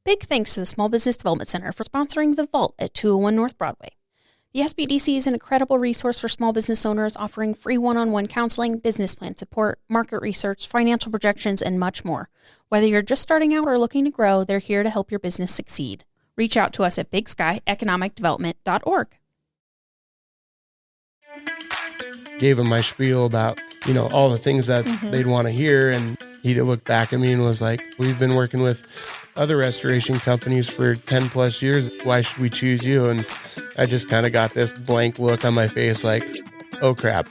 Big thanks to the Small Business Development Center for sponsoring The Vault at 201 North Broadway. The SBDC is an incredible resource for small business owners, offering free one-on-one counseling, business plan support, market research, financial projections, and much more. Whether you're just starting out or looking to grow, they're here to help your business succeed. Reach out to us at bigsky.economicdevelopment.org. Gave him my spiel about, all the things that they'd want to hear. And he looked back at me and was like, we've been working with other restoration companies for 10 plus years. Why should we choose you? And I just kind of got this blank look on my face like, oh crap.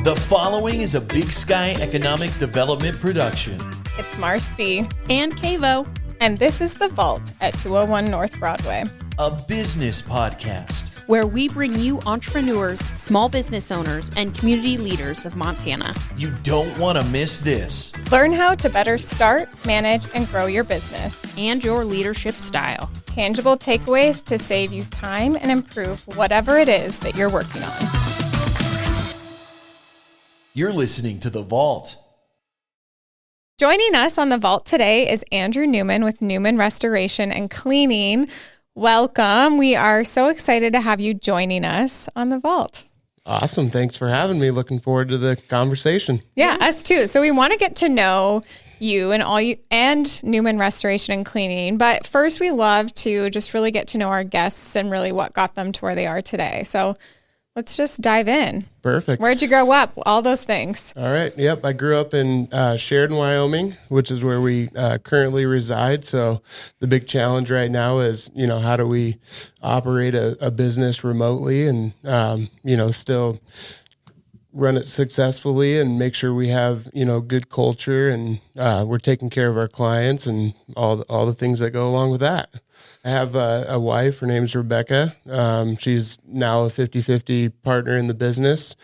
The following is a Big Sky Economic Development production. It's Mars B. And Kavo. And this is The Vault at 201 North Broadway. A business podcast where we bring you entrepreneurs, small business owners, and community leaders of Montana. You don't want to miss this. Learn how to better start, manage, and grow your business. And your leadership style. Tangible takeaways to save you time and improve whatever it is that you're working on. You're listening to The Vault. Joining us on The Vault today is Andrew Newman with Newman Restoration Cleaning. Welcome. We are so excited to have you joining us on The Vault. Awesome. Thanks for having me. Looking forward to the conversation. Yeah, us too. So we want to get to know you and Newman Restoration Cleaning. But first, we love to just really get to know our guests and really what got them to where they are today. So let's just dive in. Perfect. Where'd you grow up? All those things. All right. Yep. I grew up in Sheridan, Wyoming, which is where we currently reside. So the big challenge right now is, how do we operate a business remotely and, still run it successfully and make sure we have, good culture and we're taking care of our clients and all the things that go along with that. I have a wife. Her name's Rebecca. She's now a 50-50 partner in the business.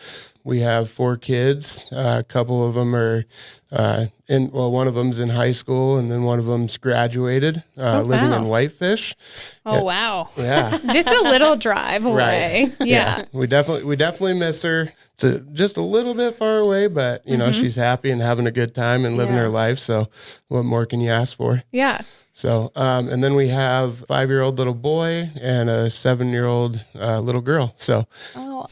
We have 4 kids. A couple of them are one of them's in high school, and then one of them's graduated, living in Whitefish. Oh, wow. Yeah. Just a little drive away. Right. Yeah. We definitely miss her. It's just a little bit far away, but, she's happy and having a good time and living her life. So what more can you ask for? Yeah. So, and then we have a 5-year-old little boy and a 7-year-old little girl. So,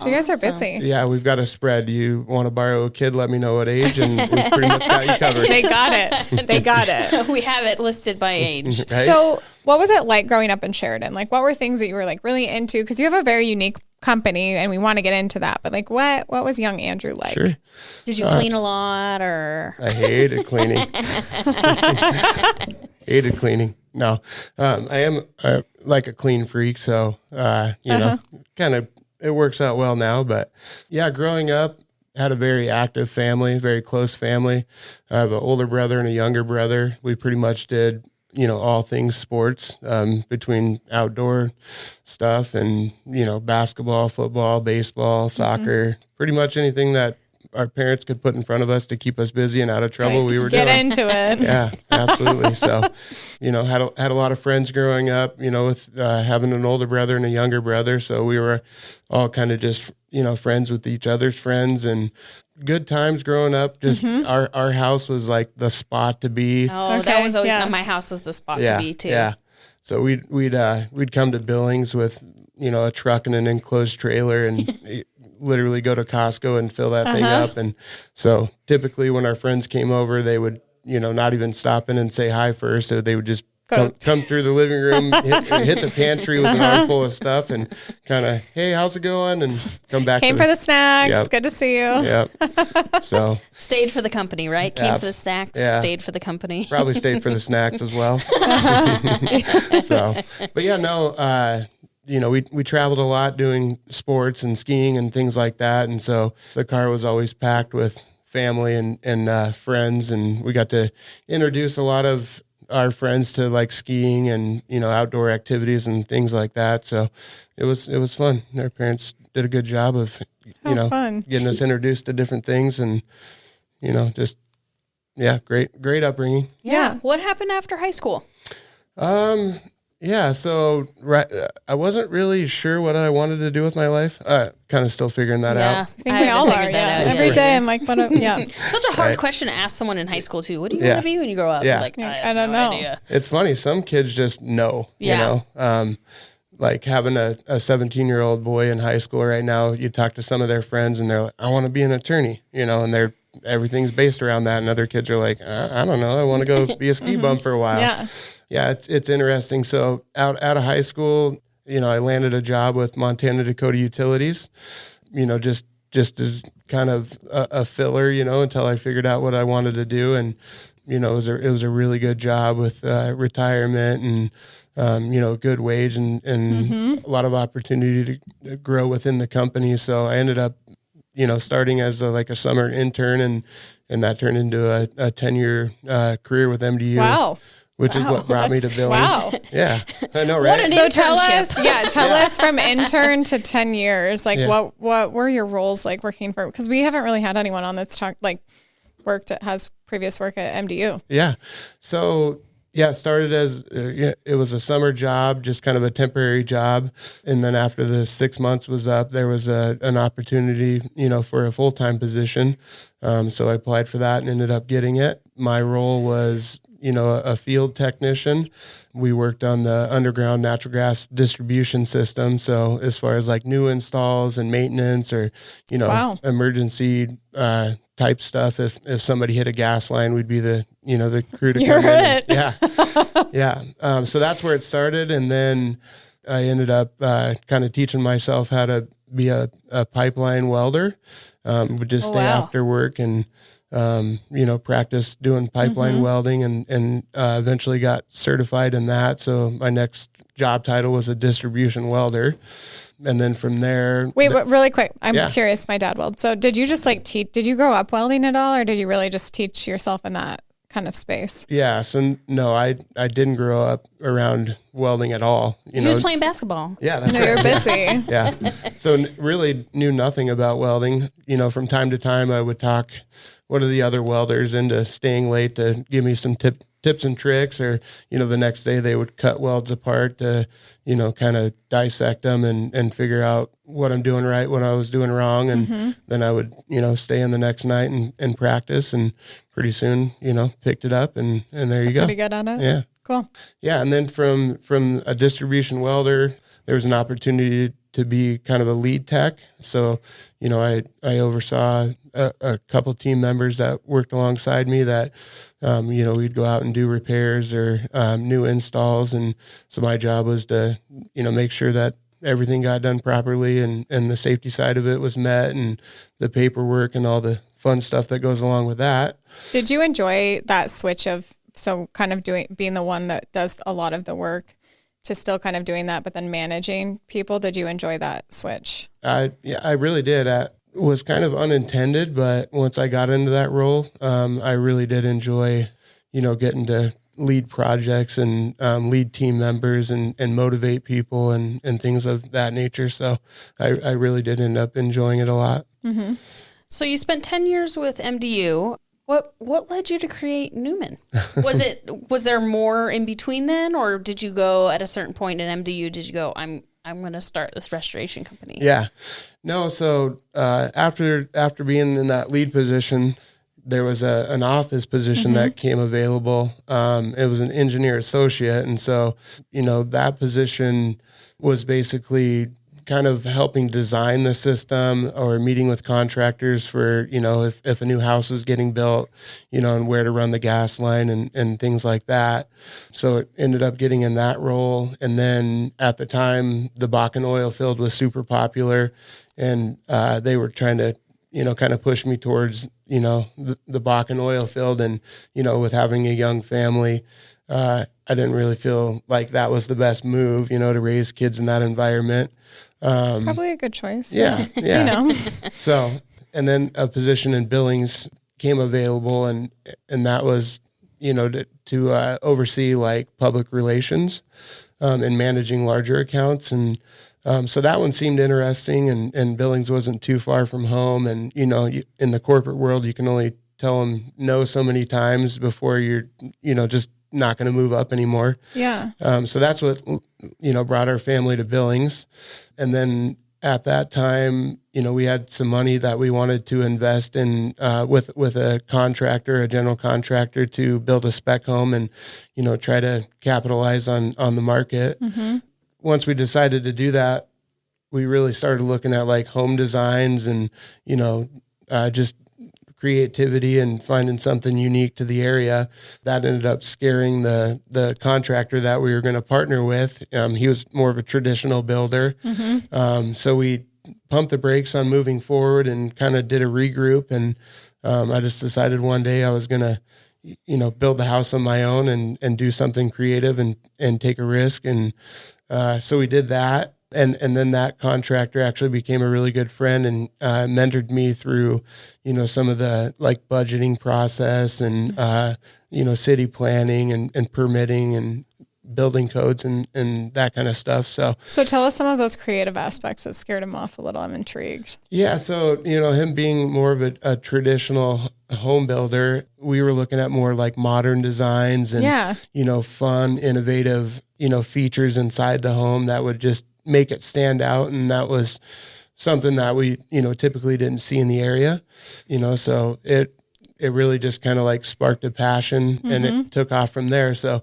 you guys are busy. Yeah, we've got a spread. You want to borrow a kid, let me know what age, and we've pretty much got you covered. They got it. We have it listed by age. Right? So what was it like growing up in Sheridan? Like, what were things that you were like really into? Because you have a very unique company and we want to get into that. But like, what was young Andrew like? Sure. Did you clean a lot or? I hated cleaning. Hated cleaning. No, I am like a clean freak. So, kind of, it works out well now, but yeah, growing up, had a very active family, very close family. I have an older brother and a younger brother. We pretty much did, all things sports, between outdoor stuff and, basketball, football, baseball, soccer, pretty much anything that our parents could put in front of us to keep us busy and out of trouble. We were Get into it. Yeah, absolutely. So, had a lot of friends growing up, with having an older brother and a younger brother. So we were all kind of just, friends with each other's friends and good times growing up. Just our house was like the spot to be. Oh, that was always my house was the spot to be too. Yeah. So we'd come to Billings with, a truck and an enclosed trailer and literally go to Costco and fill that thing up. And so typically when our friends came over, they would, not even stop in and say hi first. So they would just come through the living room, hit the pantry with an armful of stuff and kind of, hey, how's it going? And come back. Came for the snacks. Yep. Good to see you. Yep. So stayed for the company, right? Came for the snacks, stayed for the company. Probably stayed for the snacks as well. So, but yeah, no, we traveled a lot doing sports and skiing and things like that. And so the car was always packed with family and friends. And we got to introduce a lot of our friends to like skiing and, outdoor activities and things like that. So it was fun. Our parents did a good job of, fun. Getting us introduced to different things and, great upbringing. Yeah. What happened after high school? Yeah, so I wasn't really sure what I wanted to do with my life. Kind of still figuring that out. I think we all are. Every day I'm like, what? Such a hard question to ask someone in high school too. What do you want to be when you grow up? Yeah. Like, I don't know. Idea. It's funny. Some kids just know, you know, like having a 17-year-old boy in high school right now, you talk to some of their friends and they're like, I want to be an attorney, you know, and everything's based around that. And other kids are like, I don't know. I want to go be a ski bum for a while. Yeah, it's interesting. So out of high school, you know, I landed a job with Montana Dakota Utilities, you know, just as kind of a filler, you know, until I figured out what I wanted to do. And, you know, it was a really good job with retirement and, you know, good wage and a lot of opportunity to grow within the company. So I ended up, you know, starting as a summer intern and that turned into a 10-year career with MDU. Wow. Which is what brought me to Billings. Wow. Yeah. I know, right? So tell us from intern to 10 years, like what were your roles like working for, because we haven't really had anyone on that's has previous work at MDU. Yeah. So it started as, it was a summer job, just kind of a temporary job. And then after the 6 months was up, there was an opportunity, you know, for a full-time position. So I applied for that and ended up getting it. My role was, you know, a field technician. We worked on the underground natural gas distribution system. So as far as like new installs and maintenance or, you know, emergency type stuff, if somebody hit a gas line, we'd be the crew to come in. Yeah. So that's where it started. And then I ended up kind of teaching myself how to be a pipeline welder. Would just stay after work and you know, practice doing pipeline welding and eventually got certified in that. So my next job title was a distribution welder. And then from there. Wait, but really quick. I'm curious. My dad welded. So did you just did you grow up welding at all, or did you really just teach yourself in that kind of space? Yeah. So no, I didn't grow up around welding at all. He was playing basketball. Yeah. That's You're busy. Yeah. So really knew nothing about welding. You know, from time to time I would talk one of the other welders into staying late to give me some tips and tricks, or, you know, the next day they would cut welds apart to, you know, kind of dissect them and figure out what I'm doing right, what I was doing wrong. And then I would, you know, stay in the next night and practice, and pretty soon, you know, picked it up and there you go. Pretty good at it. Yeah. Cool. Yeah. And then from a distribution welder, there was an opportunity to be kind of a lead tech. So, you know, I oversaw a couple team members that worked alongside me that, you know, we'd go out and do repairs or new installs. And so my job was to, you know, make sure that everything got done properly and the safety side of it was met, and the paperwork and all the fun stuff that goes along with that. Did you enjoy that switch of, so kind of being the one that does a lot of the work to still kind of doing that, but then managing people? Did you enjoy that switch? I really did. It was kind of unintended, but once I got into that role, I really did enjoy, you know, getting to lead projects and lead team members and motivate people and things of that nature. So I really did end up enjoying it a lot. Mm-hmm. So you spent 10 years with MDU. What led you to create Newman? Was there more in between then, or did you go at a certain point in MDU? Did you go, I'm going to start this restoration company? Yeah, no. So after being in that lead position, there was an office position that came available. It was an engineer associate, and so, you know, that position was basically kind of helping design the system or meeting with contractors for, you know, if a new house was getting built, you know, and where to run the gas line and things like that. So it ended up getting in that role. And then at the time, the Bakken oil field was super popular, and they were trying to, you know, kind of push me towards, you know, the Bakken oil field. And, you know, with having a young family, I didn't really feel like that was the best move, you know, to raise kids in that environment. Probably a good choice. Yeah. You know. So, and then a position in Billings came available, and that was, you know, to oversee like public relations and managing larger accounts. And so that one seemed interesting, and Billings wasn't too far from home. And, you know, in the corporate world, you can only tell them no so many times before you're, you know, just not going to move up anymore. Yeah. So that's what, brought our family to Billings. And then at that time, we had some money that we wanted to invest in with a contractor, a general contractor, to build a spec home and, try to capitalize on the market. Mm-hmm. Once we decided to do that, we really started looking at like home designs and, just creativity and finding something unique to the area. That ended up scaring the contractor that we were going to partner with. He was more of a traditional builder. Mm-hmm. So we pumped the brakes on moving forward and kind of did a regroup. And I just decided one day I was going to, build the house on my own and do something creative and take a risk. And so we did that. And then that contractor actually became a really good friend and mentored me through, some of the like budgeting process and, city planning and permitting and building codes and that kind of stuff. So tell us some of those creative aspects that scared him off a little. I'm intrigued. Yeah. So, him being more of a traditional home builder, we were looking at more like modern designs and, fun, innovative, features inside the home that would just make it stand out. And that was something that we, typically didn't see in the area, so it really just kind of like sparked a passion and it took off from there. So,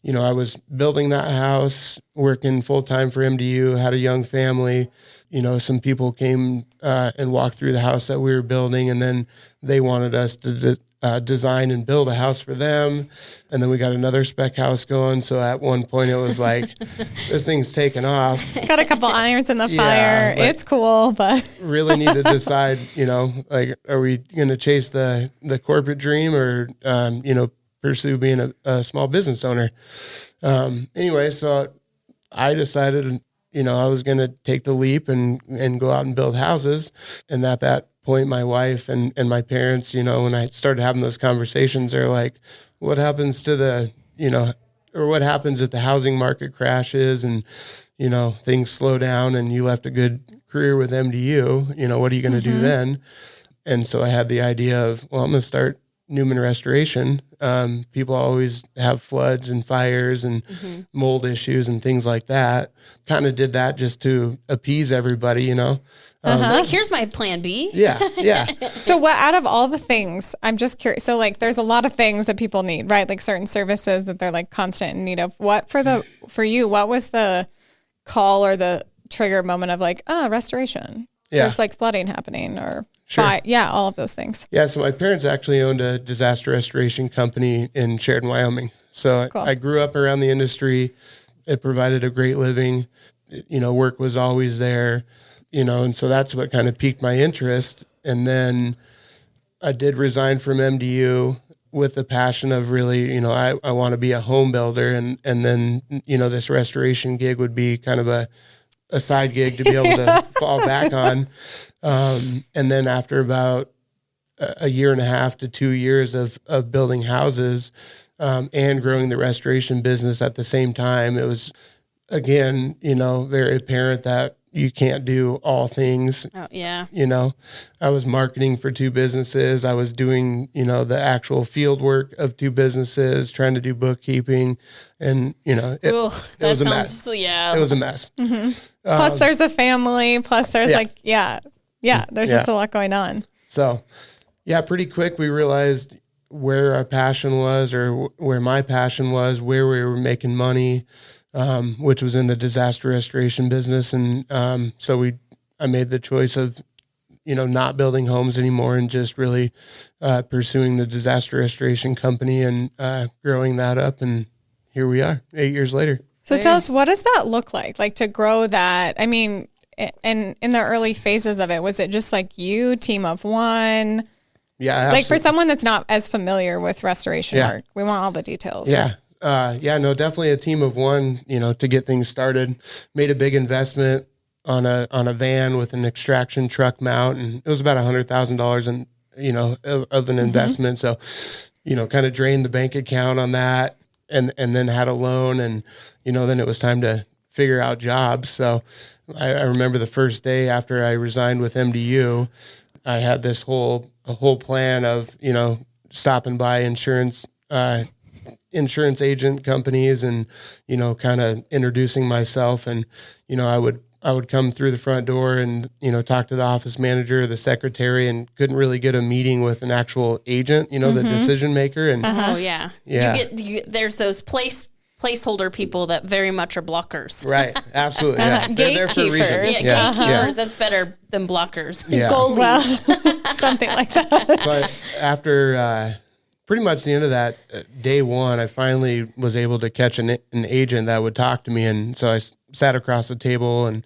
I was building that house, working full time for MDU, had a young family, some people came and walked through the house that we were building, and then they wanted us to design and build a house for them. And then we got another spec house going. So at one point it was like, this thing's taking off. Got a couple irons in the fire. It's cool, but really need to decide, are we going to chase the corporate dream or, pursue being a small business owner? Anyway, so I decided, I was going to take the leap and go out and build houses. And at that point, my wife and my parents, when I started having those conversations, they're like, what happens to or what happens if the housing market crashes and, things slow down and you left a good career with MDU, what are you going to do then? And so I had the idea of, well, I'm going to start Newman Restoration. People always have floods and fires and mold issues and things like that. Kind of did that just to appease everybody, Like, here's my plan B. Yeah. So what, out of all the things, I'm just curious. So like, there's a lot of things that people need, right? Like certain services that they're like constant in need of. What for you, what was the call or the trigger moment of like, restoration? Yeah. There's like flooding happening or Sure. all of those things. Yeah. So my parents actually owned a disaster restoration company in Sheridan, Wyoming. So Cool. I grew up around the industry. It provided a great living. Work was always there, and so that's what kind of piqued my interest. And then I did resign from MDU with the passion of really, I want to be a home builder. And then, this restoration gig would be kind of a side gig to be able to fall back on. And then after about a year and a half to 2 years of building houses and growing the restoration business at the same time, it was, again, very apparent that you can't do all things. Oh, yeah. I was marketing for 2 businesses. I was doing, the actual field work of 2 businesses, trying to do bookkeeping. And, it was a mess. Yeah. It was a mess. Plus there's a family, plus there's there's just a lot going on. So, pretty quick we realized where our passion was, or where my passion was, where we were making money, which was in the disaster restoration business. And I made the choice of, not building homes anymore and just really pursuing the disaster restoration company and growing that up. And here we are 8 years later. So tell us, what does that look like to grow that? I mean, and in the early phases of it, was it just like you, team of one? Yeah. Absolutely. Like for someone that's not as familiar with restoration work, we want all the details. Yeah. Definitely a team of one, to get things started. Made a big investment on a van with an extraction truck mount, and it was about $100,000 of an investment. So, kind of drained the bank account on that, and then had a loan, and then it was time to figure out jobs. So I remember the first day after I resigned with MDU, I had this whole plan of stopping by insurance insurance agent companies and, kind of introducing myself. And, I would come through the front door and, talk to the office manager, the secretary, and couldn't really get a meeting with an actual agent, the decision maker. And Oh yeah. Yeah. There's those placeholder people that very much are blockers. Right. Absolutely. Yeah. They're there for a reason. Gatekeepers. Yeah, gatekeepers. That's better than blockers. Yeah. Goalies. Well, something like that. So after pretty much the end of that day one, I finally was able to catch an agent that would talk to me. And so I sat across the table and,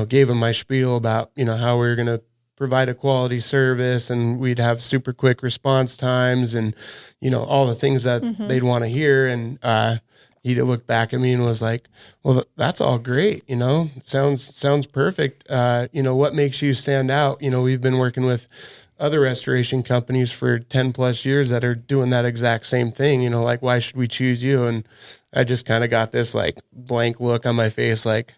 gave him my spiel about, how we were going to provide a quality service and we'd have super quick response times and, all the things that they'd want to hear. And he looked back at me and was like, well, that's all great. Sounds perfect. What makes you stand out? We've been working with other restoration companies for 10 plus years that are doing that exact same thing, like, why should we choose you? And I just kind of got this like blank look on my face, like,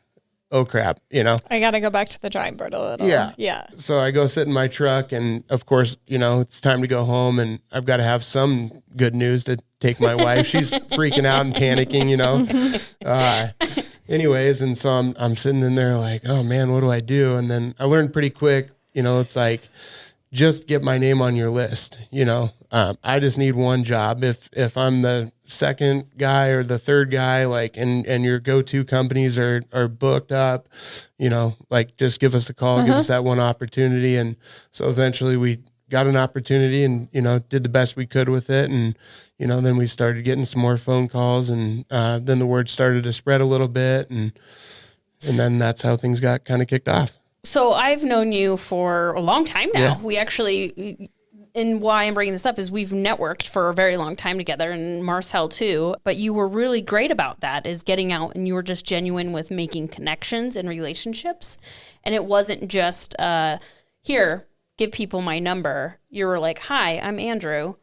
oh crap, I got to go back to the drawing board a little. Yeah. Yeah. So I go sit in my truck and of course, it's time to go home and I've got to have some good news to take my wife. She's freaking out and panicking, anyways. And so I'm sitting in there like, oh man, what do I do? And then I learned pretty quick, it's like, just get my name on your list. I just need one job. If I'm the second guy or the third guy, like, and your go-to companies are booked up, like just give us a call, give us that one opportunity. And so eventually we got an opportunity and, did the best we could with it. And, then we started getting some more phone calls and, then the word started to spread a little bit. And then that's how things got kind of kicked off. So I've known you for a long time now. Yeah. We actually, and why I'm bringing this up is we've networked for a very long time together, and Marcel too. But you were really great about that, is getting out, and you were just genuine with making connections and relationships. And it wasn't just, here, give people my number. You were like, hi, I'm Andrew.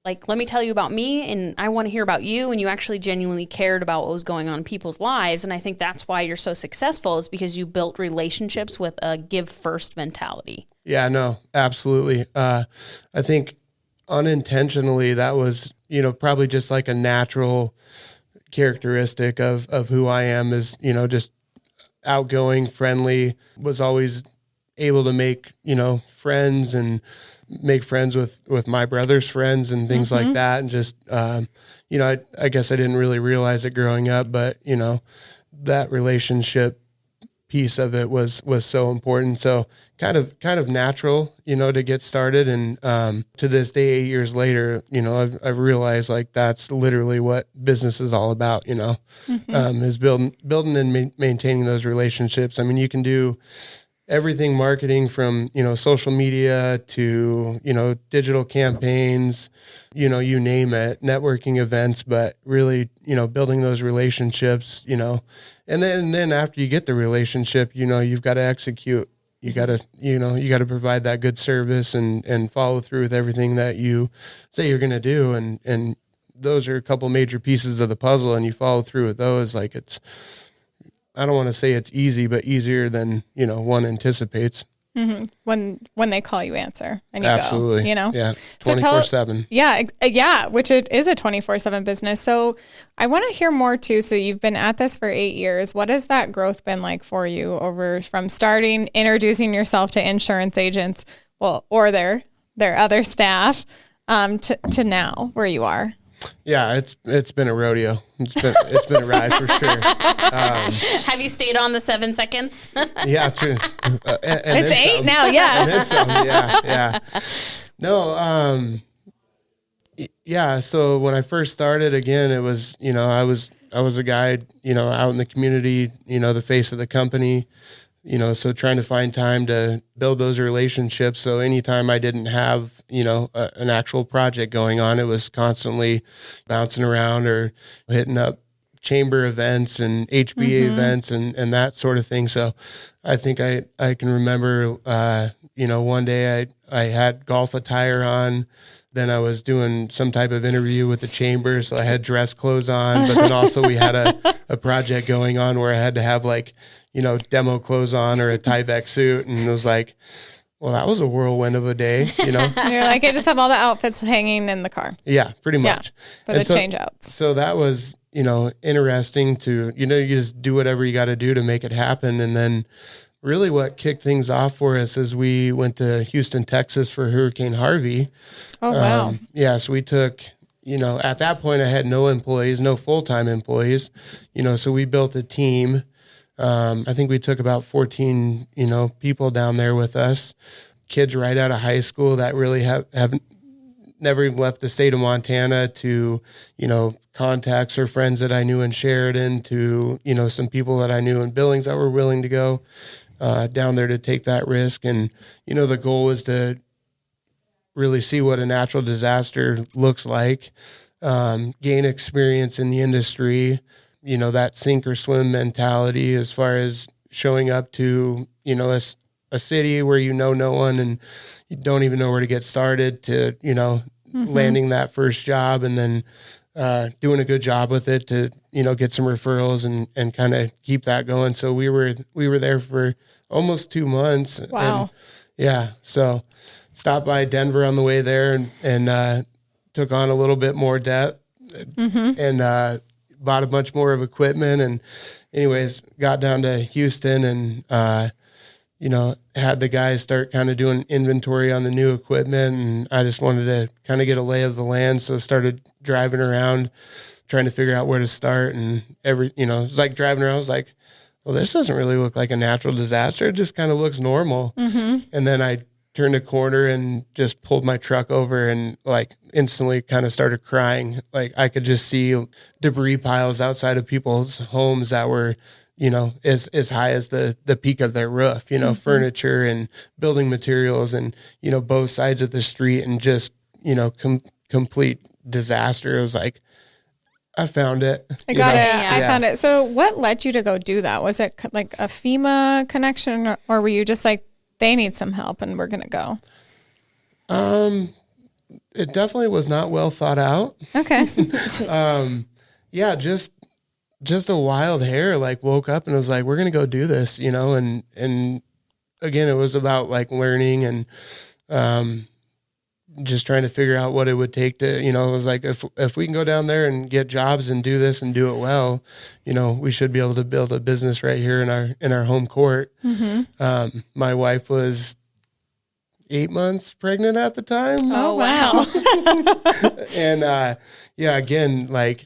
Like, let me tell you about me, and I want to hear about you. And you actually genuinely cared about what was going on in people's lives. And I think that's why you're so successful, is because you built relationships with a give first mentality. Yeah, no, absolutely. I think unintentionally that was, probably just like a natural characteristic of who I am, is, just outgoing, friendly, was always able to make, friends and make friends with my brother's friends and things like that. And just, I guess I didn't really realize it growing up, but, that relationship piece of it was so important. So kind of natural, to get started. And, to this day, 8 years later, I've realized like that's literally what business is all about, is building and maintaining those relationships. I mean, you can do everything marketing from, social media to, digital campaigns, you name it, networking events, but really, building those relationships, and then after you get the relationship, you've got to execute. You got to provide that good service and follow through with everything that you say you're going to do. And those are a couple major pieces of the puzzle, and you follow through with those. Like, I don't want to say it's easy, but easier than, one anticipates. Mm-hmm. When they call, you answer and you Absolutely. go, Yeah. 24/7. Yeah. Which it is a 24/7 business. So I want to hear more too. So you've been at this for 8 years. What has that growth been like for you over from starting, introducing yourself to insurance agents, or their other staff, to now where you are? Yeah, it's been a rodeo. It's been a ride for sure. Have you stayed on the 7 seconds? Yeah, true. And It's 8 now. Yeah. And then some, yeah. No, yeah. So when I first started, again, it was, I was a guy, out in the community, the face of the company. So trying to find time to build those relationships. So anytime I didn't have, an actual project going on, it was constantly bouncing around or hitting up chamber events and HBA events and that sort of thing. So I think I can remember, one day I had golf attire on. Then I was doing some type of interview with the chamber, so I had dress clothes on. But then also we had a project going on where I had to have demo clothes on or a Tyvek suit. And it was like, well, that was a whirlwind of a day, you know? And you're like, I just have all the outfits hanging in the car. Yeah, pretty much. For the change outs. So that was, you know, interesting to, you know, you just do whatever you got to do to make it happen. And then really what kicked things off for us is we went to Houston, Texas for Hurricane Harvey. Oh, wow. Yeah, so we took, you know, at that point I had no employees, no full-time employees, you know, so we built a team. I think we took about 14, you know, people down there with us, kids right out of high school that really have never even left the state of Montana, to, you know, contacts or friends that I knew in Sheridan, to, you know, some people that I knew in Billings that were willing to go down there to take that risk. And, you know, the goal was to really see what a natural disaster looks like, gain experience in the industry, you know, that sink or swim mentality as far as showing up to, you know, a city where you know no one and you don't even know where to get started, to, you know, landing that first job and then doing a good job with it to, you know, get some referrals and kind of keep that going. So we were there for almost 2 months. Wow. And, yeah. So stopped by Denver on the way there and took on a little bit more debt and bought a bunch more of equipment. And anyways, got down to Houston and, you know, had the guys start kind of doing inventory on the new equipment. And I just wanted to kind of get a lay of the land. So started driving around, trying to figure out where to start. And you know, it's like driving around, I was like, well, this doesn't really look like a natural disaster. It just kind of looks normal. And then I turned a corner and just pulled my truck over and like instantly kind of started crying. Like I could just see debris piles outside of people's homes that were, you know, as high as the peak of their roof, you know, furniture and building materials and, you know, both sides of the street, and just, you know, complete disaster. It was like, I found it. I got it. I found it. So what led you to go do that? Was it like a FEMA connection, or were you just like, they need some help and we're going to go? It definitely was not well thought out. Okay. Yeah, just a wild hair, like woke up and was like, we're going to go do this, you know? And again, it was about like learning and, just trying to figure out what it would take to, you know, it was like, if we can go down there and get jobs and do this and do it well, you know, we should be able to build a business right here in our home court. My wife was 8 months pregnant at the time. Oh, wow. And, yeah, again, like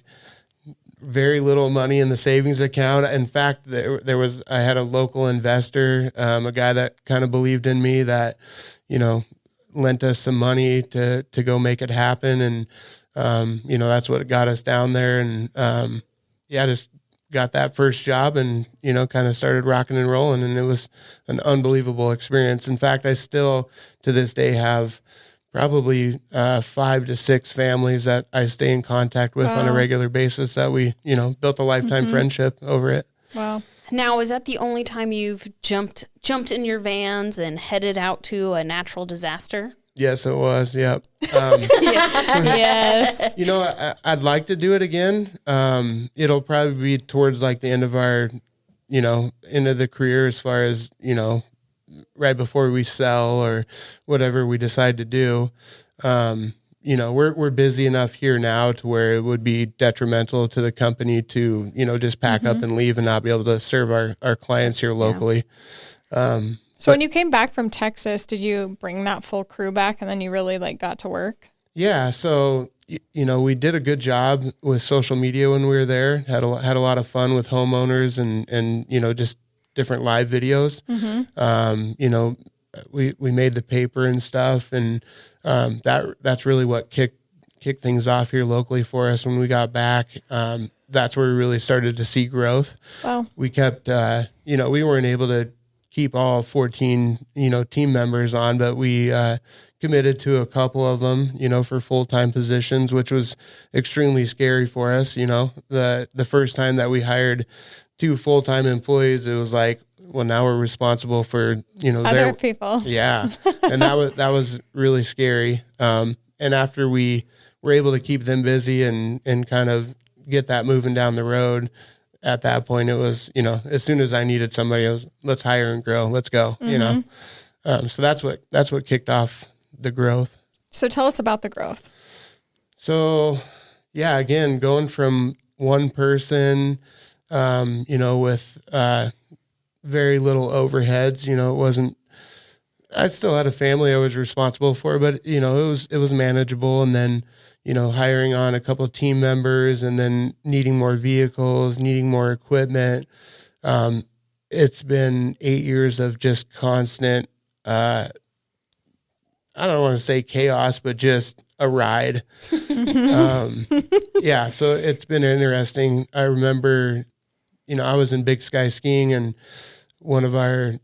very little money in the savings account. In fact, I had a local investor, a guy that kind of believed in me, that, you know, lent us some money to go make it happen. And, you know, that's what got us down there. And, yeah, just got that first job and, you know, kind of started rocking and rolling. And it was an unbelievable experience. In fact, I still to this day have probably 5 to 6 families that I stay in contact with on a regular basis, that we, you know, built a lifetime friendship over it. Wow. Now, is that the only time you've jumped in your vans and headed out to a natural disaster? Yes, it was. Yep. Yes. You know, I'd like to do it again. It'll probably be towards like the end of our, you know, end of the career, as far as, you know, right before we sell or whatever we decide to do. You know, we're busy enough here now to where it would be detrimental to the company to, you know, just pack up and leave and not be able to serve our clients here locally. So when you came back from Texas, did you bring that full crew back and then you really like got to work? Yeah. So, you know, we did a good job with social media when we were there, had a lot of fun with homeowners and, you know, just different live videos. You know, we made the paper and stuff, and that's really what kicked things off here locally for us when we got back. That's where we really started to see growth. Wow. We kept, you know, we weren't able to keep all 14, you know, team members on, but we committed to a couple of them, you know, for full-time positions, which was extremely scary for us. You know, the first time that we hired 2 full-time employees, it was like, well, now we're responsible for, you know, other people. Yeah. And that was really scary. And after we were able to keep them busy and kind of get that moving down the road, at that point it was, you know, as soon as I needed somebody, let's hire and grow, let's go, you know? So that's what kicked off the growth. So tell us about the growth. So yeah, again, going from one person, with very little overheads, it wasn't, I still had a family I was responsible for, but it was manageable. And then, hiring on a couple of team members and then needing more vehicles, needing more equipment. It's been 8 years of just constant, I don't want to say chaos, but just a ride. Yeah. So it's been interesting. I remember, I was in Big Sky skiing and one of our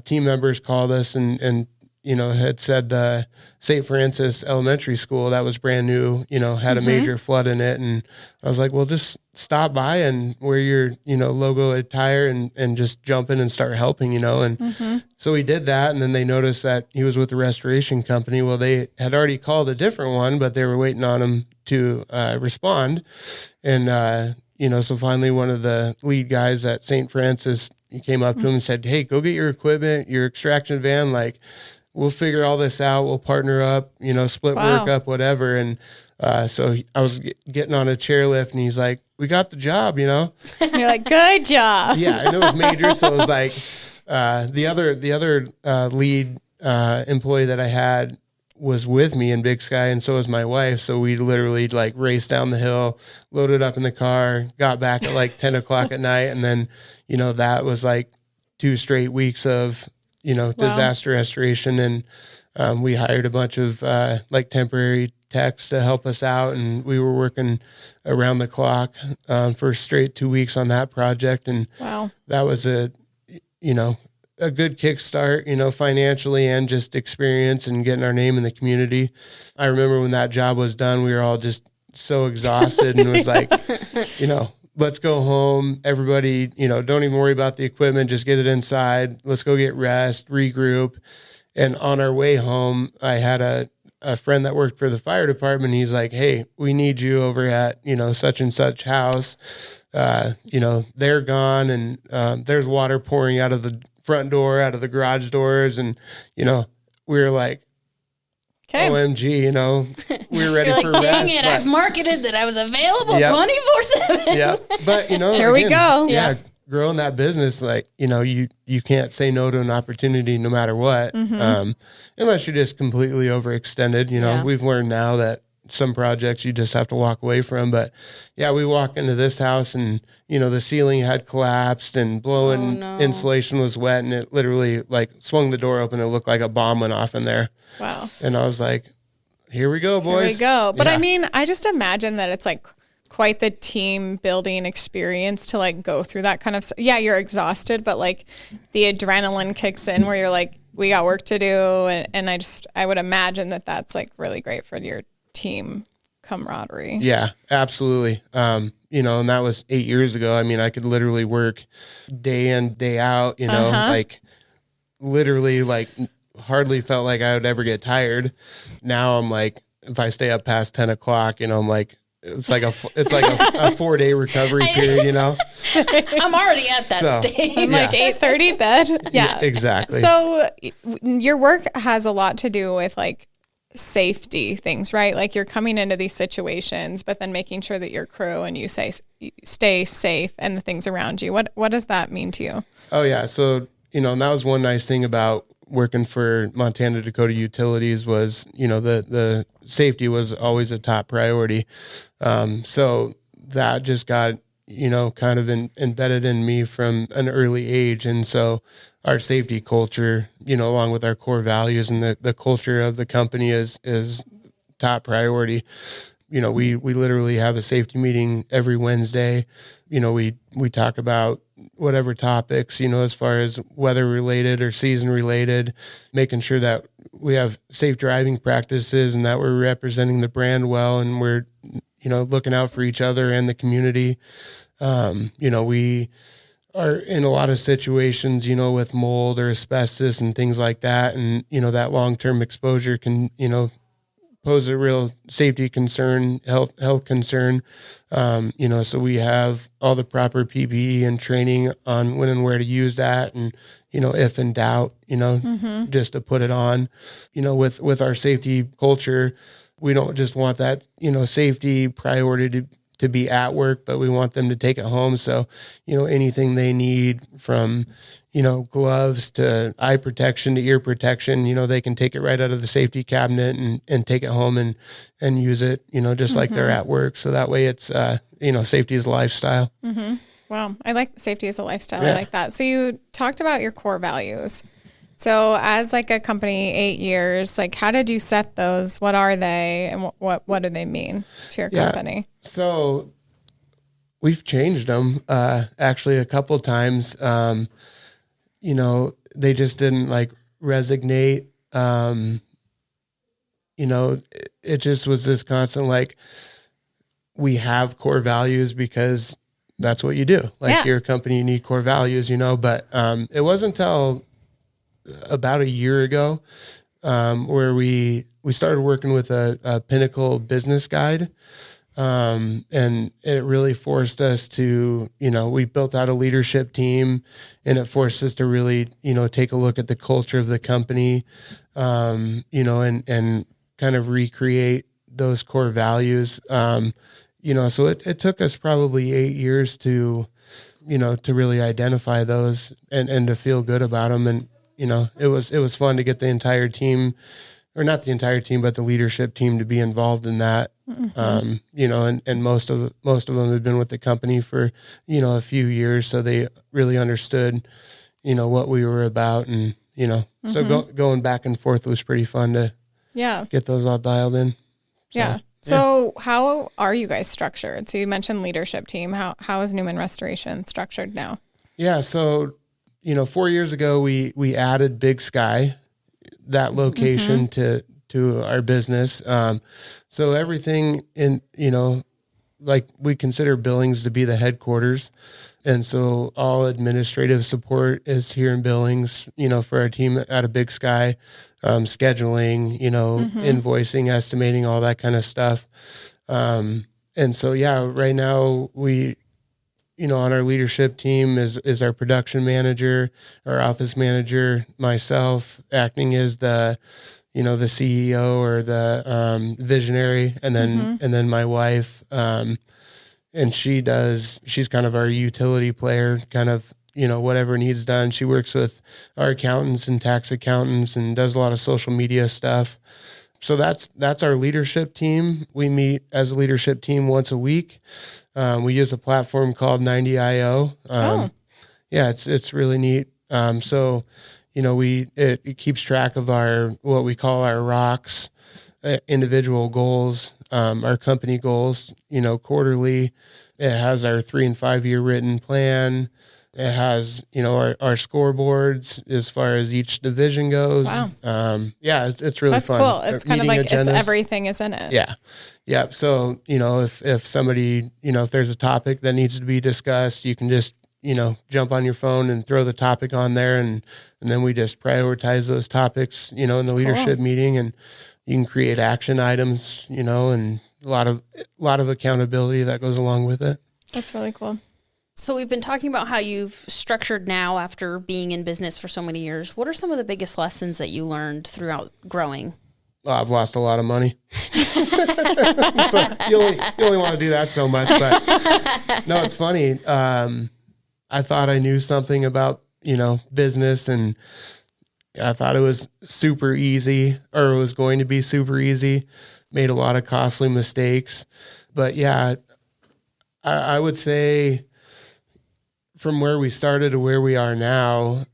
team members called us and had said the St. Francis Elementary School that was brand new, had a major flood in it. And I was like, well, just stop by and wear your, logo attire and just jump in and start helping, And so we did that. And then they noticed that he was with the restoration company. Well, they had already called a different one, but they were waiting on him to respond. And, so finally one of the lead guys at St. Francis, he came up to him and said, hey, go get your equipment, your extraction van. Like, we'll figure all this out. We'll partner up, split work up, whatever. And so I was getting on a chairlift and he's like, we got the job, You're like, good job. Yeah. And it was major. So it was like the other lead employee that I had was with me in Big Sky, and so was my wife. So we literally like raced down the hill, loaded up in the car, got back at like 10 o'clock at night. And then, that was like 2 straight weeks of, disaster restoration. And we hired a bunch of like temporary techs to help us out. And we were working around the clock for straight 2 weeks on that project. And that was a good kickstart, financially and just experience and getting our name in the community. I remember when that job was done, we were all just so exhausted and it was like, let's go home. Everybody, don't even worry about the equipment. Just get it inside. Let's go get rest, regroup. And on our way home, I had a friend that worked for the fire department. He's like, hey, we need you over at, such and such house. They're gone and there's water pouring out of the front door, out of the garage doors. And, we were like, okay. OMG, we were ready for like, rest. dang it, I've marketed that I was available 24/7. Yeah. But, here we go. Yeah. Growing that business, like, you can't say no to an opportunity no matter what. Unless you're just completely overextended. We've learned now that some projects you just have to walk away from. But yeah, we walk into this house and, the ceiling had collapsed and blowing insulation was wet and it literally like swung the door open. It looked like a bomb went off in there. Wow. And I was like, here we go, boys. Here we go. But I mean, I just imagine that it's like quite the team building experience to like go through that kind of stuff. Yeah, you're exhausted, but like the adrenaline kicks in where you're like, we got work to do. And I would imagine that that's like really great for your team camaraderie. Yeah, absolutely. And that was 8 years ago. I mean, I could literally work day in, day out, like literally like hardly felt like I would ever get tired. Now I'm like, if I stay up past 10 o'clock, I'm like, it's like a 4-day recovery period, I'm already at that stage. I'm like 8:30 bed. Yeah, exactly. So your work has a lot to do with like safety things, right? Like you're coming into these situations, but then making sure that your crew and you stay safe and the things around you. What does that mean to you? Oh yeah. So, and that was one nice thing about working for Montana Dakota Utilities was, the safety was always a top priority. So that just got, kind of embedded in me from an early age. And so our safety culture, along with our core values and the culture of the company is top priority. We literally have a safety meeting every Wednesday. We talk about whatever topics, as far as weather related or season related, making sure that we have safe driving practices and that we're representing the brand well and we're, looking out for each other and the community. We are in a lot of situations, with mold or asbestos and things like that. And, that long-term exposure can, pose a real safety concern, health concern. So we have all the proper PPE and training on when and where to use that and, if in doubt, just to put it on, with our safety culture, we don't just want that, safety priority to be at work, but we want them to take it home. So, anything they need from, gloves to eye protection to ear protection, they can take it right out of the safety cabinet and take it home and use it, just like they're at work. So that way it's, safety is a lifestyle. Mm-hmm. Wow. I like safety as a lifestyle. Yeah. I like that. So you talked about your core values. So as like a company, 8 years, like how did you set those? What are they? And what do they mean to your company? So we've changed them, actually a couple times. They just didn't like resonate. It just was this constant, like, we have core values because that's what you do. Like your company, you need core values, but it wasn't until about a year ago where we started working with a Pinnacle business guide. And it really forced us to, we built out a leadership team, and it forced us to really, take a look at the culture of the company, and kind of recreate those core values. So it took us probably 8 years to really identify those and to feel good about them. And, it was fun to get the entire team, or not the entire team, but the leadership team to be involved in that. Mm-hmm. And most of them had been with the company for, a few years. So they really understood, what we were about. And, so going back and forth was pretty fun to get those all dialed in. So, So how are you guys structured? So you mentioned leadership team. How is Newman Restoration structured now? Yeah. So, 4 years ago, we added Big Sky, that location to our business. So everything in, like we consider Billings to be the headquarters. And so all administrative support is here in Billings, for our team at a Big Sky, scheduling, invoicing, estimating, all that kind of stuff. And so, right now we, on our leadership team is our production manager, our office manager, myself, acting as the, the CEO or the visionary, and then my wife, and she's kind of our utility player, kind of, whatever needs done. She works with our accountants and tax accountants and does a lot of social media stuff. So that's our leadership team. We meet as a leadership team once a week. We use a platform called 90IO. It's really neat. So, it keeps track of what we call our rocks, individual goals, our company goals, quarterly. It has our 3 and 5 year written plan. It has, our scoreboards as far as each division goes. Wow. It's really That's fun. cool. It's kind of like agendas. it's everything is in it. Yeah. Yeah. So, if somebody, if there's a topic that needs to be discussed, you can just, jump on your phone and throw the topic on there. And then we just prioritize those topics, in the leadership meeting, and you can create action items, and a lot of accountability that goes along with it. That's really cool. So we've been talking about how you've structured now after being in business for so many years. What are some of the biggest lessons that you learned throughout growing? I've lost a lot of money. So you only want to do that so much. But no, it's funny. I thought I knew something about, business, and I thought it was super easy, or it was going to be super easy. Made a lot of costly mistakes. But I would say, from where we started to where we are now,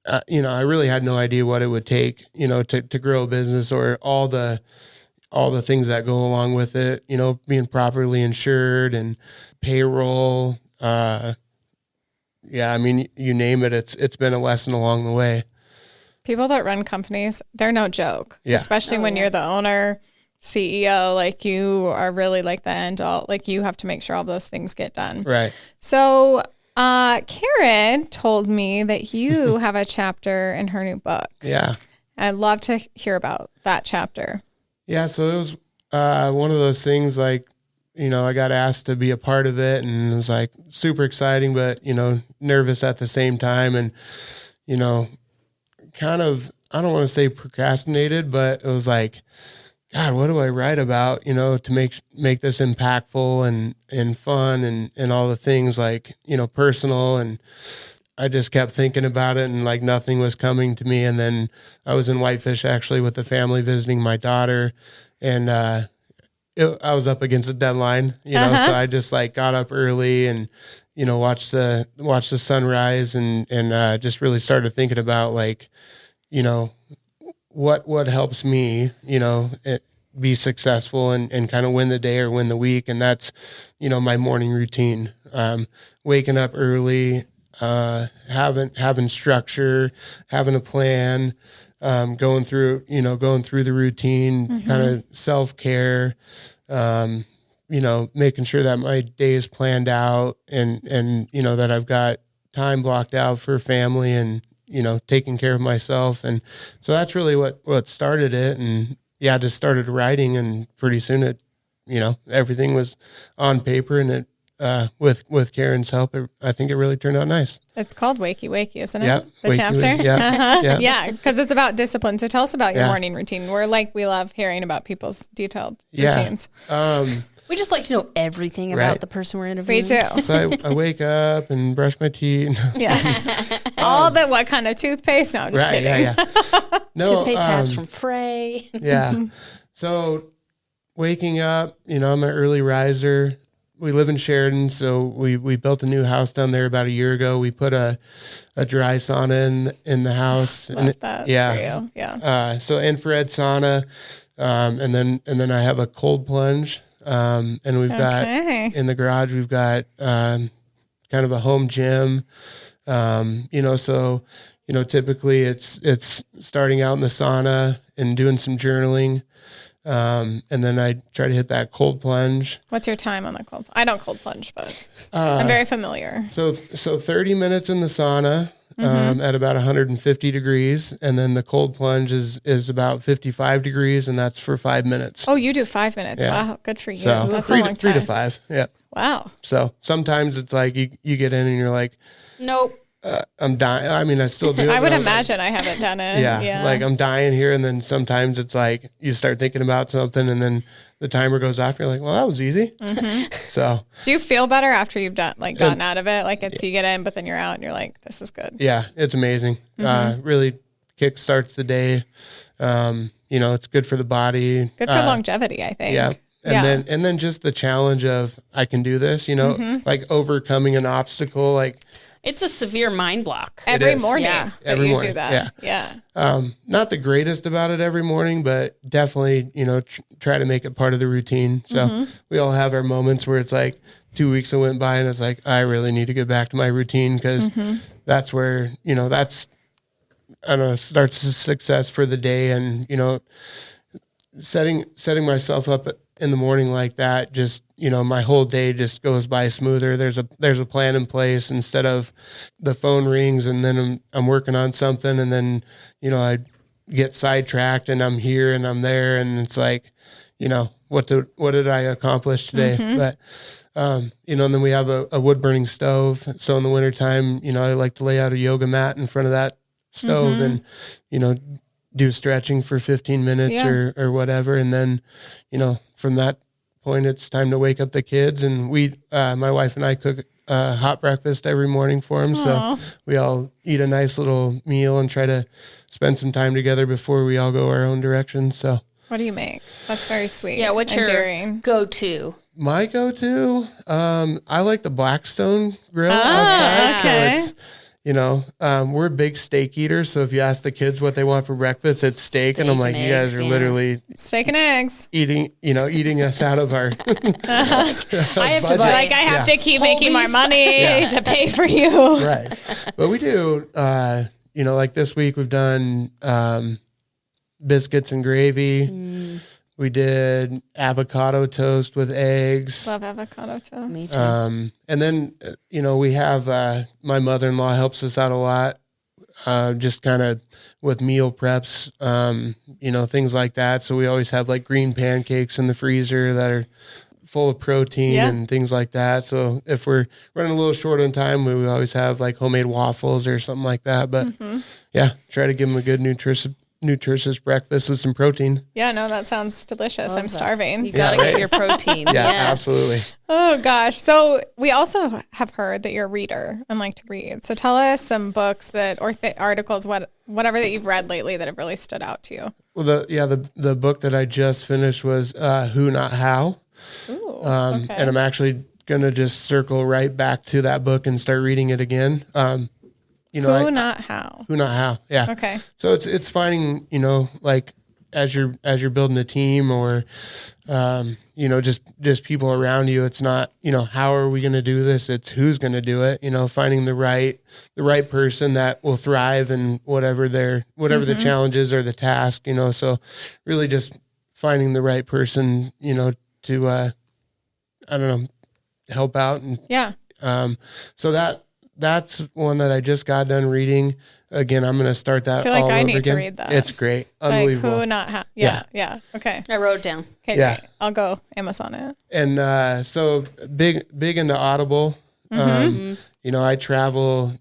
I really had no idea what it would take, to grow a business, or all the things that go along with it, being properly insured and payroll. You name it. It's been a lesson along the way. People that run companies, they're no joke, especially when you're the owner, CEO, like you are really like the end all, like you have to make sure all those things get done. Right. So, Karen told me that you have a chapter in her new book. Yeah. I'd love to hear about that chapter. Yeah. So it was, one of those things, like, I got asked to be a part of it, and it was like super exciting, but, nervous at the same time. And, kind of, I don't want to say procrastinated, but it was like, God, what do I write about, to make this impactful and fun and all the things like, personal. And I just kept thinking about it and like nothing was coming to me. And then I was in Whitefish actually with the family visiting my daughter, and I was up against a deadline, so I just like got up early and, watched the sunrise and just really started thinking about like, what helps me, be successful and kind of win the day or win the week. And that's, my morning routine, waking up early, having structure, having a plan, going through the routine, kind of self-care, making sure that my day is planned out and, that I've got time blocked out for family and, taking care of myself. And so that's really what started it. And yeah, I just started writing, and pretty soon it, everything was on paper, and it, with Karen's help, I think it really turned out nice. It's called Wakey Wakey, isn't it? Yeah. The chapter? Yeah. Yeah. Because it's about discipline. So tell us about your morning routine. We love hearing about people's detailed routines. We just like to know everything about the person we're interviewing. Me too. So I wake up and brush my teeth. Yeah. What kind of toothpaste? No, I'm just kidding. Yeah. No, toothpaste tabs from Frey. Yeah. So waking up, I'm an early riser. We live in Sheridan, so we built a new house down there about a year ago. We put a dry sauna in the house. Love that for you. Yeah. So infrared sauna, and then I have a cold plunge. And we've got in the garage, we've got kind of a home gym. So typically it's starting out in the sauna and doing some journaling. And then I try to hit that cold plunge. What's your time on the cold? I don't cold plunge, but I'm very familiar. So 30 minutes in the sauna, at about 150 degrees. And then the cold plunge is about 55 degrees, and that's for 5 minutes. Oh, you do 5 minutes. Yeah. Wow. Good for you. So that's a long time. 3 to 5. Yeah. Wow. So sometimes it's like you get in and you're like, nope. I'm dying. I mean, I still do it. I would imagine I haven't done it. Yeah. Like I'm dying here. And then sometimes it's like you start thinking about something and then the timer goes off. You're like, well, that was easy. So do you feel better after you've gotten out of it? Like you get in, but then you're out and you're like, this is good. Yeah, it's amazing. Really kick starts the day. It's good for the body. Good for longevity, I think. Yeah. And then just the challenge of I can do this, like overcoming an obstacle, like it's a severe mind block. Every morning that every you morning. do that. Yeah. Not the greatest about it every morning, but definitely, try to make it part of the routine. So we all have our moments where it's like 2 weeks that went by and it's like, I really need to get back to my routine because that's where, starts the success for the day. And, setting myself up in the morning like that, just, my whole day just goes by smoother. There's a plan in place instead of the phone rings and then I'm working on something and then, I get sidetracked and I'm here and I'm there and it's like, what did I accomplish today? But, and then we have a wood burning stove. So in the wintertime, I like to lay out a yoga mat in front of that stove and, do stretching for 15 minutes or whatever. And then, from that point, it's time to wake up the kids. And my wife and I cook hot breakfast every morning for them. So we all eat a nice little meal and try to spend some time together before we all go our own directions. So what do you make? That's very sweet. Yeah. What's your go-to? My go-to, I like the Blackstone grill outside. Okay. So it's, we're big steak eaters. So if you ask the kids what they want for breakfast, it's steak. And I'm like, you guys are literally steak and eggs eating us out of our I have budget. I have to keep making my money to pay for you. Right. But we do, like this week we've done, biscuits and gravy. We did avocado toast with eggs. Love avocado toast. Me too. And then, we have, my mother-in-law helps us out a lot, just kind of with meal preps, things like that. So we always have like green pancakes in the freezer that are full of protein and things like that. So if we're running a little short on time, we always have like homemade waffles or something like that. But yeah, try to give them a good nutritious breakfast with some protein. Yeah, no, that sounds delicious. I'm starving. You got to get your protein. Yeah, absolutely. Oh gosh. So we also have heard that you're a reader and like to read. So tell us some books or articles, whatever that you've read lately that have really stood out to you. Well, the book that I just finished was Who Not How. Ooh, And I'm actually going to just circle right back to that book and start reading it again. Who Not How. Yeah. Okay. So it's finding, like as you're building a team or, just people around you, it's not, how are we going to do this? It's who's going to do it, finding the right person that will thrive in whatever the challenges or the task, so really just finding the right person, to, help out. And, so that's one that I just got done reading. Again, I'm going to start that. I feel like all I over need again. to read that. It's great. Unbelievable. Like Who Not How. Yeah. Okay. I wrote it down. Okay. Yeah. Great. I'll go Amazon it. And so big into Audible. I travel,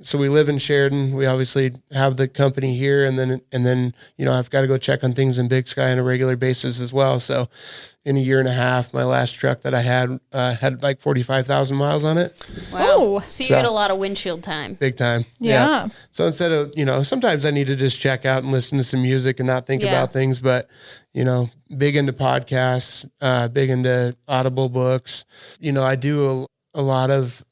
so we live in Sheridan. We obviously have the company here, and then I've got to go check on things in Big Sky on a regular basis as well. So in a year and a half, my last truck that I had like 45,000 miles on it. Wow. Oh. So you get a lot of windshield time. Big time. Yeah. So instead of, sometimes I need to just check out and listen to some music and not think about things, but, big into podcasts, big into Audible books. I do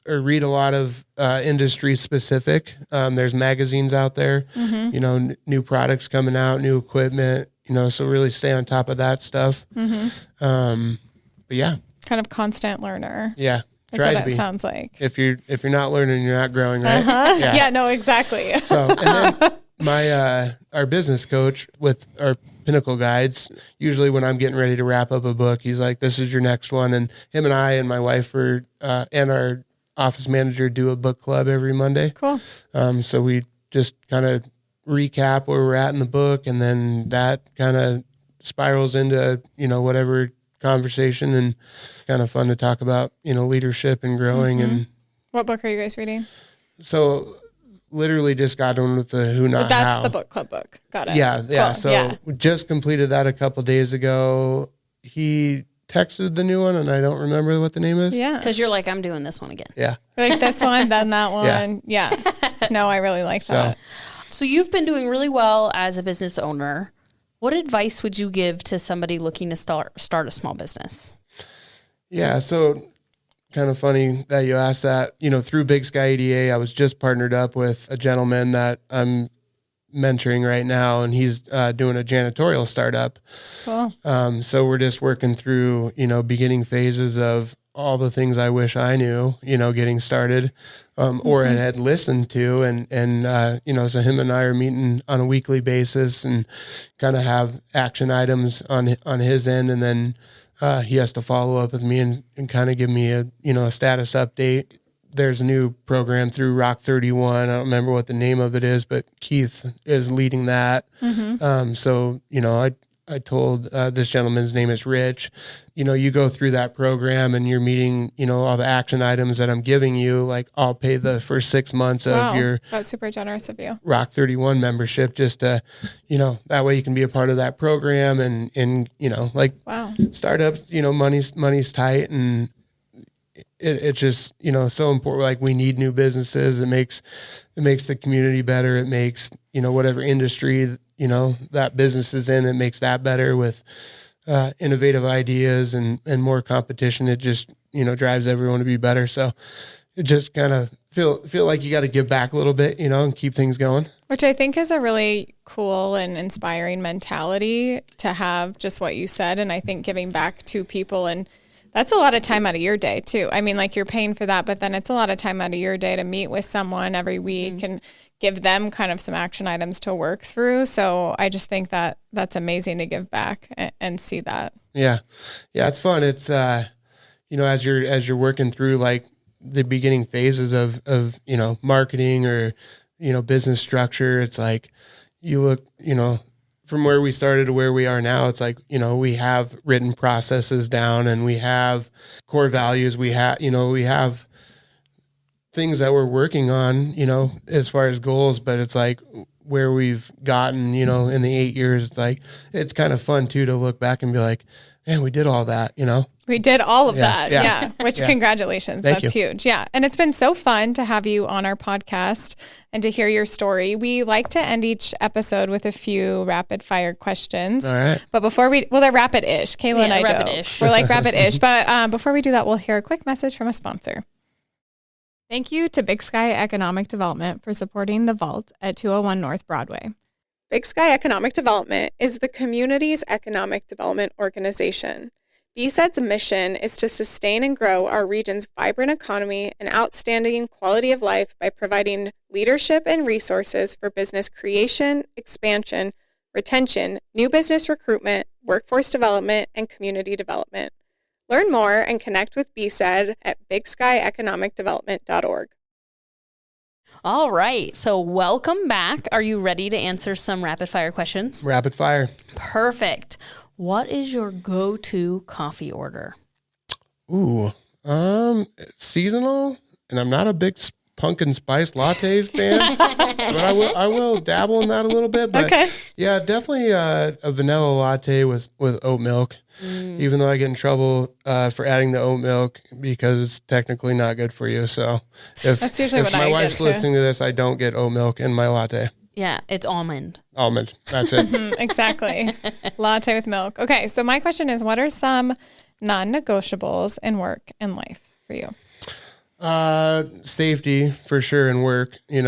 read a lot of industry specific. There's magazines out there, new products coming out, new equipment, so really stay on top of that stuff. But yeah. Kind of constant learner. Yeah. That's Try what to be. It sounds like. If you're not learning, you're not growing, right? Yeah, no, exactly. So, and then our business coach with our Pinnacle Guides, usually when I'm getting ready to wrap up a book, he's like, this is your next one. And him and I and my wife and our office manager do a book club every Monday. Cool. So we just kind of recap where we're at in the book, and then that kind of spirals into, whatever conversation, and kind of fun to talk about, leadership and growing. And what book are you guys reading? So literally just got done with the Who Not How. That's the book club book. Got it. Yeah. Cool. So we just completed that a couple days ago. He texted the new one, and I don't remember what the name is. Yeah. Because you're like, I'm doing this one again. Yeah. Like this one, then that one. Yeah. No, I really like that. So you've been doing really well as a business owner. What advice would you give to somebody looking to start a small business? Yeah. So kind of funny that you asked that. Through Big Sky EDA, I was just partnered up with a gentleman that I'm mentoring right now, and he's doing a janitorial startup. Cool. So we're just working through, beginning phases of all the things I wish I knew, getting started, or had listened to. And so him and I are meeting on a weekly basis and kind of have action items on his end. And then he has to follow up with me and kind of give me a status update. There's a new program through Rock 31. I don't remember what the name of it is, but Keith is leading that. So, I told this gentleman's name is Rich, you go through that program and you're meeting, all the action items that I'm giving you, like I'll pay the first 6 months of your that's super generous of you. Rock 31 membership, just to, that way you can be a part of that program and Wow. Startups, money's tight, and it's just, so important. Like we need new businesses. It makes the community better. It makes, whatever industry, that business is in, it makes that better with innovative ideas and more competition. It just, drives everyone to be better. So it just kind of feel like you got to give back a little bit, and keep things going. Which I think is a really cool and inspiring mentality to have, just what you said. And I think giving back to people, and that's a lot of time out of your day too. I mean, like you're paying for that, but then it's a lot of time out of your day to meet with someone every week and give them kind of some action items to work through. So I just think that that's amazing to give back and see that. Yeah. Yeah. It's fun. It's, as you're working through like the beginning phases of, marketing or, business structure, it's like you look, from where we started to where we are now, it's like, we have written processes down and we have core values. We have things that we're working on, as far as goals, but it's like where we've gotten, in the 8 years, it's like, it's kind of fun too, to look back and be like, man, we did all that, We did all of that. Yeah. Yeah. Which congratulations. Thank That's you. huge. Yeah. And it's been so fun to have you on our podcast and to hear your story. We like to end each episode with a few rapid fire questions. All right. But before they're rapid-ish. Kayla and I rapid-ish. joke. We're like rapid-ish. But before we do that, we'll hear a quick message from a sponsor. Thank you to Big Sky Economic Development for supporting The Vault at 201 North Broadway. Big Sky Economic Development is the community's economic development organization. BSED's mission is to sustain and grow our region's vibrant economy and outstanding quality of life by providing leadership and resources for business creation, expansion, retention, new business recruitment, workforce development, and community development. Learn more and connect with BSED at bigskyeconomicdevelopment.org. All right. So welcome back. Are you ready to answer some rapid fire questions? Rapid fire. Perfect. What is your go-to coffee order? Ooh, seasonal, and I'm not a big pumpkin spice latte fan, but I will dabble in that a little bit. But Okay. yeah, definitely a vanilla latte with oat milk. Even though I get in trouble for adding the oat milk because it's technically not good for you. So That's usually what I my get, wife's too. listening to this, I don't get oat milk in my latte. Yeah, it's almond. Almond. That's it. Exactly. Latte with milk. Okay, so my question is, what are some non-negotiables in work and life for you? Safety for sure in work. I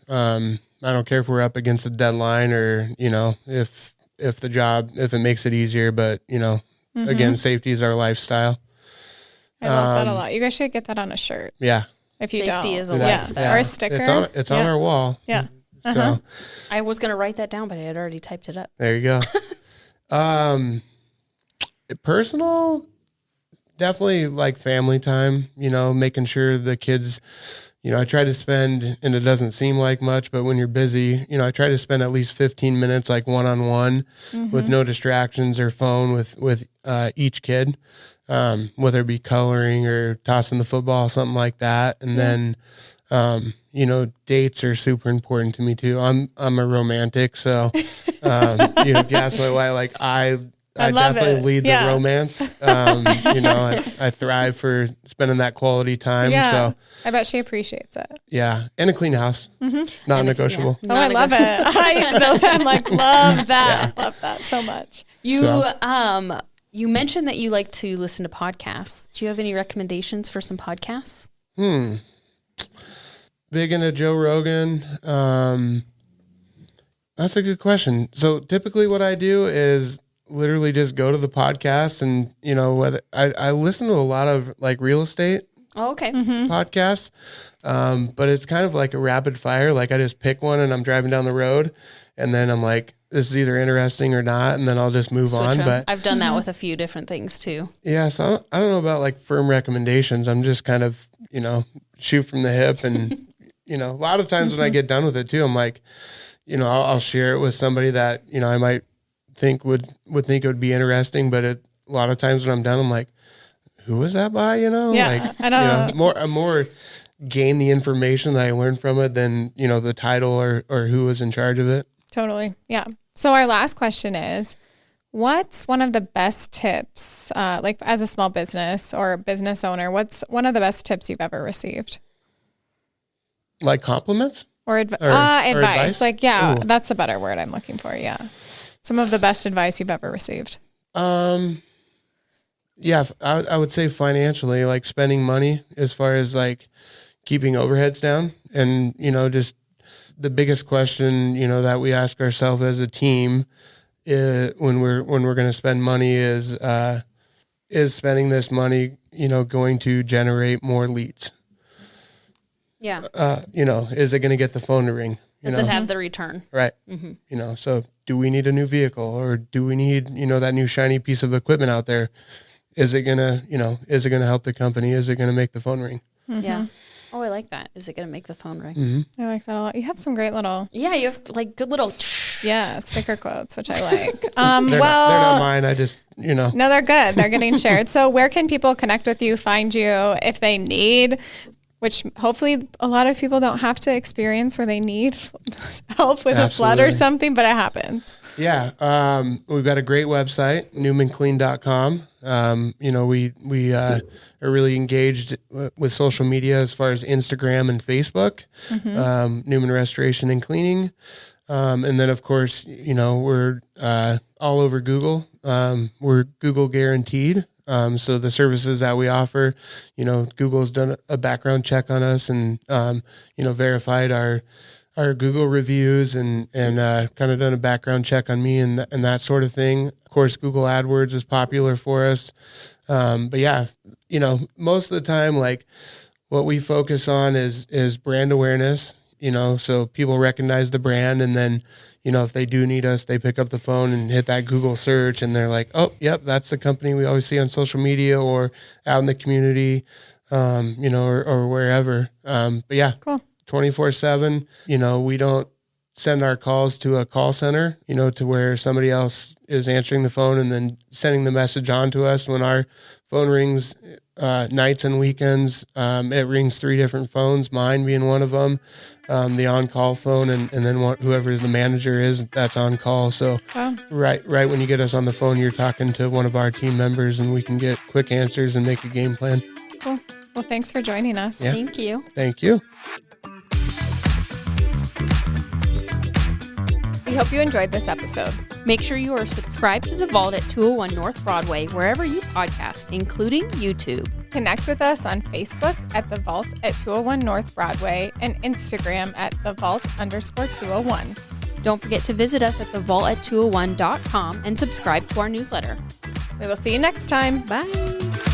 don't care if we're up against a deadline or if it makes it easier, but again, safety is our lifestyle. I love that a lot. You guys should get that on a shirt Yeah, if you Safety don't. is a lifestyle. Or a sticker. it's on our wall. Yeah. So I was going to write that down, but I had already typed it up. there you go. Personal, definitely like family time, making sure the kids, I try to spend, and it doesn't seem like much, but when you're busy, I try to spend at least 15 minutes, like one-on-one with no distractions or phone with each kid, whether it be coloring or tossing the football, something like that. And then, dates are super important to me too. I'm a romantic. So, if you ask my wife, like I love definitely it. lead Yeah. the romance. I thrive for spending that quality time. Yeah. So I bet she appreciates it. yeah. And a clean house, non-negotiable. Yeah. Oh, I love it. I'm like, love that. Love that so much. You mentioned that you like to listen to podcasts. Do you have any recommendations for some podcasts? Big into Joe Rogan. That's a good question. So typically what I do is literally just go to the podcast and, what I listen to a lot of like real estate Oh, okay. podcasts. But it's kind of like a rapid fire. Like I just pick one and I'm driving down the road and then I'm like, this is either interesting or not. And then I'll just move on. Them. But I've done that with a few different things too. yeah, so I don't know about like firm recommendations. I'm just kind of, shoot from the hip and, a lot of times when I get done with it too, I'm like, I'll share it with somebody that, I might think would think it would be interesting. But a lot of times when I'm done, I'm like, who was that by, Yeah, I know. I more gain the information that I learned from it than, the title or who was in charge of it. Totally. Yeah. So our last question is, what's one of the best tips, like as a small business or a business owner, what's one of the best tips you've ever received? Like compliments? Or advice? advice. Like, yeah, Ooh. that's a better word I'm looking for. Yeah. Some of the best advice you've ever received. Yeah, I would say financially, like spending money as far as like keeping overheads down. And, just the biggest question, that we ask ourselves as a team when we're going to spend money is spending this money, going to generate more leads? Yeah. Is it going to get the phone to ring? Does it have the return? Right. So do we need a new vehicle or do we need, that new shiny piece of equipment out there? Is it going to help the company? Is it going to make the phone ring? Yeah. Oh, I like that. Is it going to make the phone ring? I like that a lot. You have some great little, Yeah, you have like good little Yeah, sticker quotes, which I like. They're not mine. I just, No, they're good. They're getting shared. So where can people connect with you, find you if they need, which hopefully a lot of people don't have to experience where they need help with a flood or something, but it happens. Yeah. We've got a great website, newmanclean.com. We are really engaged with social media as far as Instagram and Facebook, Newman Restoration and Cleaning. And then of course, we're, all over Google. We're Google guaranteed. So the services that we offer, Google's done a background check on us and, verified our Google reviews and kind of done a background check on me and that sort of thing. Of course, Google AdWords is popular for us. But yeah, most of the time, like what we focus on is brand awareness, so people recognize the brand and then, if they do need us, they pick up the phone and hit that Google search and they're like, oh, yep, that's the company we always see on social media or out in the community, or wherever. But yeah, cool. 24/7, we don't send our calls to a call center, to where somebody else is answering the phone and then sending the message on to us. When our phone rings nights and weekends, it rings 3 different phones, mine being one of them, the on-call phone, and then whoever the manager is, that's on call. So right when you get us on the phone, you're talking to one of our team members and we can get quick answers and make a game plan. Cool. Well, thanks for joining us. Yeah. Thank you. Thank you. We hope you enjoyed this episode. Make sure you are subscribed to The Vault at 201 North Broadway, wherever you podcast, including YouTube. Connect with us on Facebook at The Vault at 201 North Broadway and Instagram at TheVault_201. Don't forget to visit us at thevault@201.com and subscribe to our newsletter. We will see you next time. Bye.